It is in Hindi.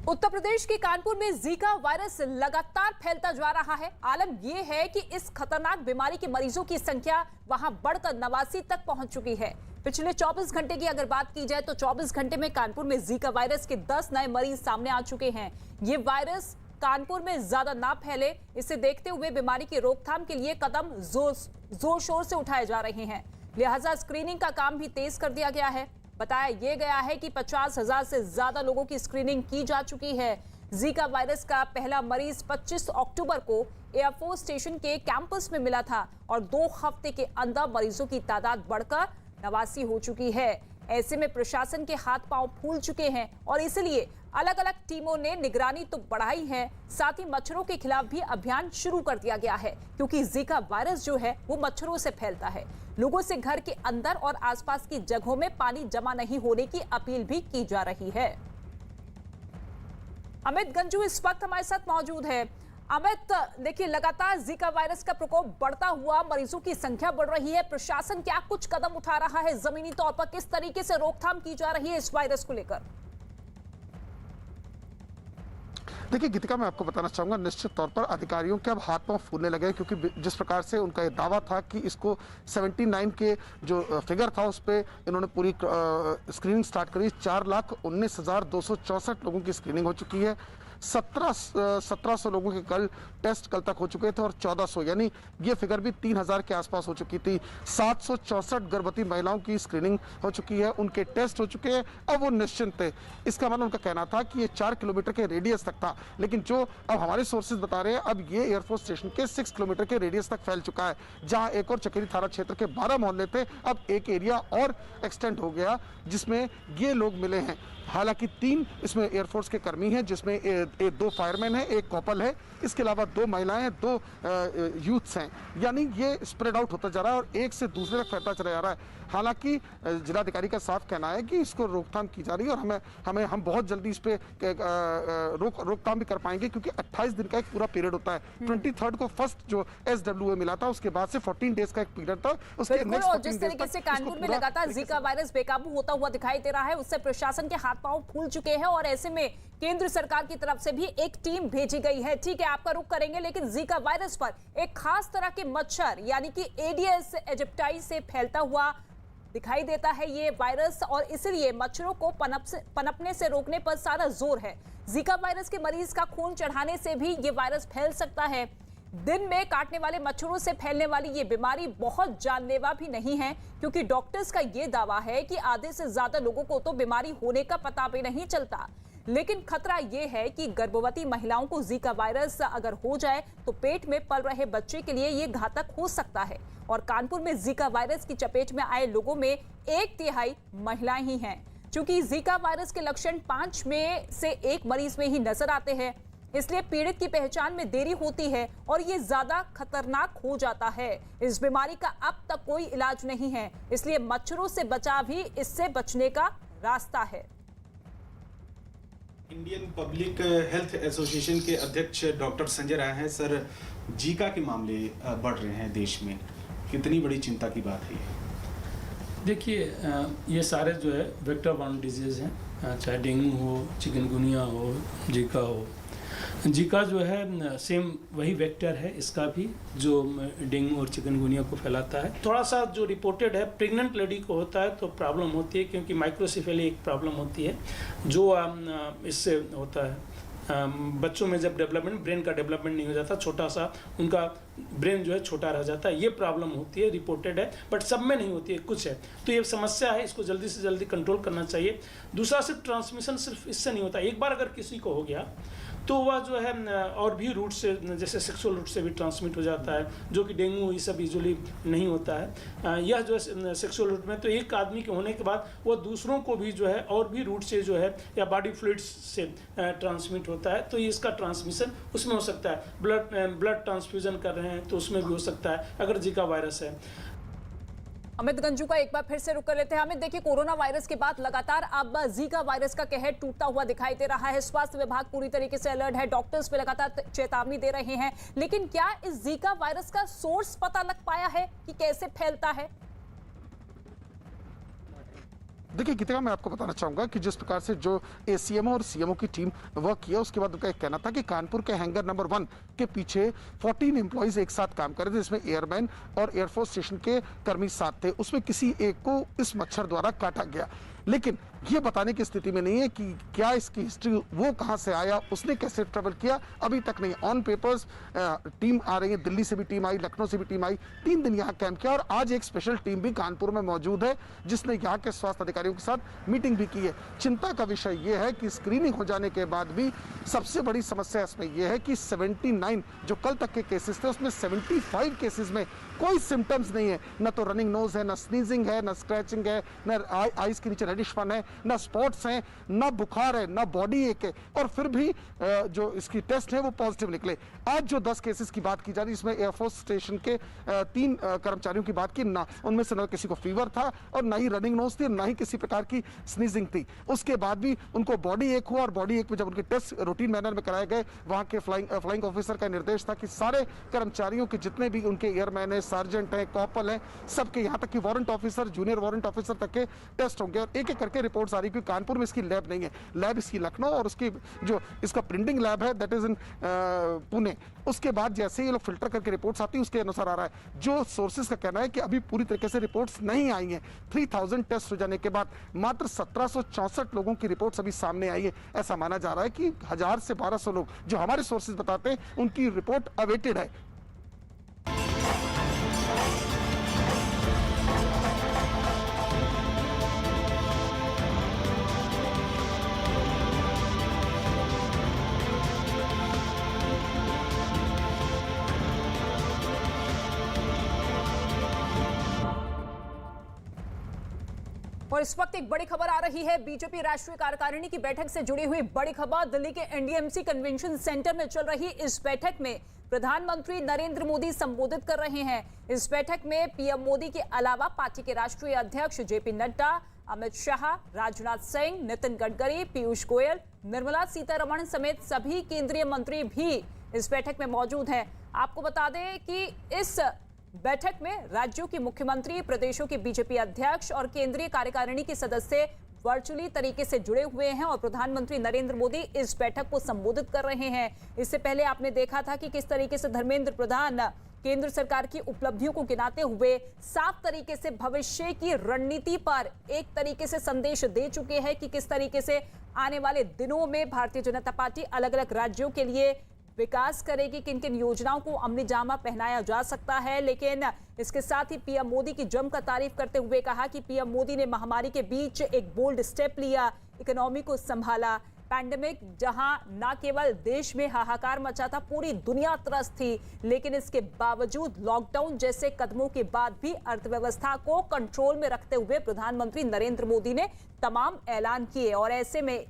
उत्तर प्रदेश के कानपुर में जीका वायरस लगातार फैलता जा रहा है। आलम यह है कि इस खतरनाक बीमारी के मरीजों की संख्या वहां बढ़कर 89 तक पहुंच चुकी है। पिछले 24 घंटे की अगर बात की जाए तो 24 घंटे में कानपुर में जीका वायरस के 10 नए मरीज सामने आ चुके हैं। ये वायरस कानपुर में ज्यादा ना फैले, इसे देखते हुए बीमारी की रोकथाम के लिए कदम जोर शोर से उठाए जा रहे हैं। लिहाजा स्क्रीनिंग का काम भी तेज कर दिया गया है। बताया यह गया है कि 50,000 से ज्यादा लोगों की स्क्रीनिंग की जा चुकी है। जीका वायरस का पहला मरीज 25 अक्टूबर को एयरफोर्स स्टेशन के कैंपस में मिला था और 2 हफ्ते के अंदर मरीजों की तादाद बढ़कर 89 हो चुकी है। ऐसे में प्रशासन के हाथ पांव फूल चुके हैं और इसलिए अलग अलग टीमों ने निगरानी तो बढ़ाई है, साथ ही मच्छरों के खिलाफ भी अभियान शुरू कर दिया गया है, क्योंकि जीका वायरस जो है वो मच्छरों से फैलता है। लोगों से घर के अंदर और आसपास की जगहों में पानी जमा नहीं होने की अपील भी की जा रही है। अमित गंजू इस वक्त हमारे साथ मौजूद है। अमित, देखिए लगातार जीका वायरस का प्रकोप बढ़ता हुआ, मरीजों की संख्या बढ़ रही है। प्रशासन क्या कुछ कदम उठा रहा है, जमीनी तौर पर किस तरीके से रोकथाम की जा रही है इस वायरस को लेकर? देखिए गीतिका, मैं आपको बताना चाहूंगा, निश्चित तौर पर अधिकारियों के अब हाथ पांव फूलने लगे, क्योंकि जिस प्रकार से उनका ये दावा था कि इसको 79 के जो फिगर था उस पर इन्होंने पूरी स्क्रीनिंग स्टार्ट करी। 4,19,264 लोगों की स्क्रीनिंग हो चुकी है। 1700 लोगों के कल तक हो चुके थे और 1400 यानी ये फिगर भी 3000 के आसपास हो चुकी थी। 764 गर्भवती महिलाओं की स्क्रीनिंग हो चुकी है, उनके टेस्ट हो चुके हैं। अब वो निश्चिंत थे। इसका मतलब उनका कहना था कि ये 4 किलोमीटर के रेडियस तक था, लेकिन जो अब हमारे सोर्सेज बता रहे हैं, अब ये एयरफोर्स स्टेशन के 6 किलोमीटर के रेडियस तक फैल चुका है। जहां एक और चकेरी थाना क्षेत्र के 12 मोहल्ले थे, अब एक एरिया और एक्सटेंड हो गया जिसमें ये लोग मिले हैं। हालांकि 3 इसमें एयरफोर्स के कर्मी हैं, जिसमें 2 फायरमैन हैं, 1 कॉपल है, इसके अलावा 2 महिलाएं हैं, 2 यूथ्स हैं। यानी ये स्प्रेड आउट होता जा रहा है और एक से दूसरे तक फैलता चला जा रहा है। हालांकि जिलाधिकारी का साफ कहना है कि इसको रोकथाम की जा रही है और हम बहुत जल्दी इस पे रोकथाम भी कर पाएंगे, क्योंकि 28 दिन का एक पूरा पीरियड होता है। 23 को फर्स्ट जो SWA मिला था, उसके बाद से 14 डेज का एक पीरियड था। उसके नेक्स्ट जिस तरीके से कानपुर में लगातार जीका वायरस बेकाबू होता हुआ दिखाई दे रहा है, उससे प्रशासन के हाथ पांव फूल चुके हैं और ऐसे में केंद्र सरकार की तरफ से भी एक टीम भेजी गई है। ठीक है, आपका रुख करेंगे, लेकिन जीका वायरस पर एक खास तरह के मच्छर यानी कि एडिस एजिप्टाई से फैलता हुआ दिखाई देता है ये वायरस, और इसलिए मच्छरों को पनपने से रोकने पर सारा जोर है। जीका वायरस के मरीज का खून चढ़ाने से भी ये वायरस फैल सकता है। दिन में काटने वाले मच्छरों से फैलने वाली ये बीमारी बहुत जानलेवा भी नहीं है, क्योंकि डॉक्टर्स का ये दावा है कि आधे से ज्यादा लोगों को तो बीमारी होने का पता भी नहीं चलता। लेकिन खतरा ये है कि गर्भवती महिलाओं को जीका वायरस अगर हो जाए तो पेट में पल रहे बच्चे के लिए ये घातक हो सकता है। और कानपुर में जीका वायरस की चपेट में आए लोगों में 1/3 महिलाएं ही हैं। चूंकि जीका वायरस के लक्षण 5 में से 1 मरीज में ही नजर आते हैं, इसलिए पीड़ित की पहचान में देरी होती है और ये ज्यादा खतरनाक हो जाता है। इस बीमारी का अब तक कोई इलाज नहीं है, इसलिए मच्छरों से बचाव ही इससे बचने का रास्ता है। इंडियन पब्लिक हेल्थ एसोसिएशन के अध्यक्ष डॉक्टर संजय राय हैं। सर, जीका के मामले बढ़ रहे हैं देश में, कितनी बड़ी चिंता की बात है? देखिए, ये सारे जो है वेक्टर बॉर्न डिजीज हैं, चाहे डेंगू हो, चिकनगुनिया हो, जीका हो। जीका जो है सेम वही वेक्टर है, इसका भी जो डेंगू और चिकनगुनिया को फैलाता है। थोड़ा सा जो रिपोर्टेड है, प्रेग्नेंट लेडी को होता है तो प्रॉब्लम होती है, क्योंकि माइक्रोसेफेली एक प्रॉब्लम होती है जो इससे होता है। बच्चों में जब ब्रेन का डेवलपमेंट नहीं हो जाता, छोटा सा उनका ब्रेन जो है छोटा रह जाता है, ये प्रॉब्लम होती है, रिपोर्टेड है, बट सब में नहीं होती है, कुछ है। तो ये समस्या है, इसको जल्दी से जल्दी कंट्रोल करना चाहिए। दूसरा, सिर्फ ट्रांसमिशन सिर्फ इससे नहीं होता। एक बार अगर किसी को हो गया तो वह जो है और भी रूट से, जैसे सेक्सुअल रूट से भी ट्रांसमिट हो जाता है, जो कि डेंगू ये सब यूजुअली नहीं होता है। यह जो है सेक्सुअल रूट में, तो एक आदमी के होने के बाद वह दूसरों को भी जो है और भी रूट से जो है या बॉडी फ्लूइड्स से ट्रांसमिट होता है, तो ये इसका ट्रांसमिशन उसमें हो सकता है। ब्लड ट्रांसफ्यूजन कर रहे हैं तो उसमें भी हो सकता है अगर जीका वायरस है। अमित गंजू का एक बार फिर से रुक कर लेते हैं। अमित, देखिए कोरोना वायरस के बाद लगातार अब जीका वायरस का कहर टूटता हुआ दिखाई दे रहा है। स्वास्थ्य विभाग पूरी तरीके से अलर्ट है, डॉक्टर्स पे लगातार चेतावनी दे रहे हैं, लेकिन क्या इस जीका वायरस का सोर्स पता लग पाया है कि कैसे फैलता है? देखिए गीतिका, मैं आपको बताना चाहूंगा कि जिस प्रकार से जो एसीएमओ और सीएमओ की टीम वर्क किया, उसके बाद उनका एक कहना था कि कानपुर के हैंगर नंबर 1 के पीछे 14 एम्प्लॉइज एक साथ काम कर रहे थे, जिसमें एयरमैन और एयरफोर्स स्टेशन के कर्मी साथ थे। उसमें किसी एक को इस मच्छर द्वारा काटा गया, लेकिन ये बताने की स्थिति में नहीं है कि क्या इसकी हिस्ट्री, वो कहां से आया, उसने कैसे ट्रेवल किया, अभी तक नहीं। ऑन पेपर्स टीम आ रही है, दिल्ली से भी टीम आई, लखनऊ से भी टीम आई, 3 दिन यहाँ कैंप किया और आज एक स्पेशल टीम भी कानपुर में मौजूद है, जिसने यहाँ के स्वास्थ्य अधिकारियों के साथ मीटिंग भी की है। चिंता का विषय यह है कि स्क्रीनिंग हो जाने के बाद भी सबसे बड़ी समस्या इसमें यह है कि 79 जो कल तक के केसेस थे, उसमें 75 केसेस में कोई सिम्टम्स नहीं है, न तो रनिंग नोज है, न स्नीजिंग है, न स्क्रैचिंग है, न आईज के नीचे रेडिशपन है, न स्पॉट्स हैं, न बुखार है, न बॉडी एक है, और फिर भी जो इसकी टेस्ट है वो पॉजिटिव निकले। आज जो 10 केसेस की बात की जा रही है, इसमें एयरफोर्स स्टेशन के 3 कर्मचारियों की बात की, ना उनमें से न किसी को फीवर था और ना ही रनिंग नोज थी, ना ही किसी प्रकार की स्नीजिंग थी। उसके बाद भी उनको बॉडी एक हुआ और बॉडी एक में जब उनके टेस्ट रूटीन मैनर में कराए गए, वहां के फ्लाइंग ऑफिसर का निर्देश था कि सारे कर्मचारियों के जितने भी उनके एयरमैन है, सार्जेंट है, कॉपल है, सबके यहाँ तक कि warrant officer, junior warrant officer तक के टेस्ट होंगे और एक एक करके रिपोर्ट्स आ रही, क्योंकि कानपुर में इसकी लैब नहीं है, लैब इसकी लखनऊ और उसकी जो इसका प्रिंटिंग लैब है दैट इज इन पुणे। उसके बाद जैसे ये लोग फिल्टर करके रिपोर्ट्स आती है उसके अनुसार आ रहा है। जो सोर्सेज का कहना है कि अभी पूरी तरीके से रिपोर्ट्स नहीं आई हैं, 3000 टेस्ट हो जाने के बाद मात्र 1764 लोगों की रिपोर्ट्स अभी सामने आई है। ऐसा माना जा रहा है कि 1000 से 1200 लोग, जो हमारे सोर्सेज बताते हैं, उनकी रिपोर्ट अवेटेड है। और इस वक्त एक बड़ी खबर आ रही है, बीजेपी राष्ट्रीय कार्यकारिणी की बैठक से जुड़ी हुई बड़ी खबर। दिल्ली के एनडीएमसी कन्वेंशन सेंटर में चल रही इस बैठक में प्रधानमंत्री नरेंद्र मोदी संबोधित कर रहे हैं। इस बैठक में पीएम मोदी के अलावा पार्टी के राष्ट्रीय अध्यक्ष जेपी नड्डा, अमित शाह, राजनाथ सिंह, नितिन गडकरी, पीयूष गोयल, निर्मला सीतारमण समेत सभी केंद्रीय मंत्री भी इस बैठक में मौजूद हैं। आपको बता दें कि इस बैठक में राज्यों के मुख्यमंत्री, प्रदेशों के बीजेपी अध्यक्ष और केंद्रीय कार्यकारिणी के सदस्य वर्चुअली तरीके से जुड़े हुए हैं और प्रधानमंत्री नरेंद्र मोदी इस बैठक को संबोधित कर रहे हैं। इससे पहले आपने देखा था कि किस तरीके से धर्मेंद्र प्रधान केंद्र सरकार की उपलब्धियों को गिनाते हुए साफ तरीके से भविष्य की रणनीति पर एक तरीके से संदेश दे चुके हैं कि किस तरीके से आने वाले दिनों में भारतीय जनता पार्टी अलग अलग राज्यों के लिए विकास करेगी, किन किन योजनाओं को अमली जामा पहनाया जा सकता है। लेकिन इसके साथ ही पीएम मोदी की जमकर तारीफ करते हुए कहा कि पीएम मोदी ने महामारी के बीच एक बोल्ड स्टेप लिया, इकोनॉमी को संभाला। पैंडेमिक जहां न केवल देश में हाहाकार मचा था, पूरी दुनिया त्रस्त थी, लेकिन इसके बावजूद लॉकडाउन जैसे कदमों के बाद भी अर्थव्यवस्था को कंट्रोल में रखते हुए प्रधानमंत्री नरेंद्र मोदी ने तमाम ऐलान किए और ऐसे में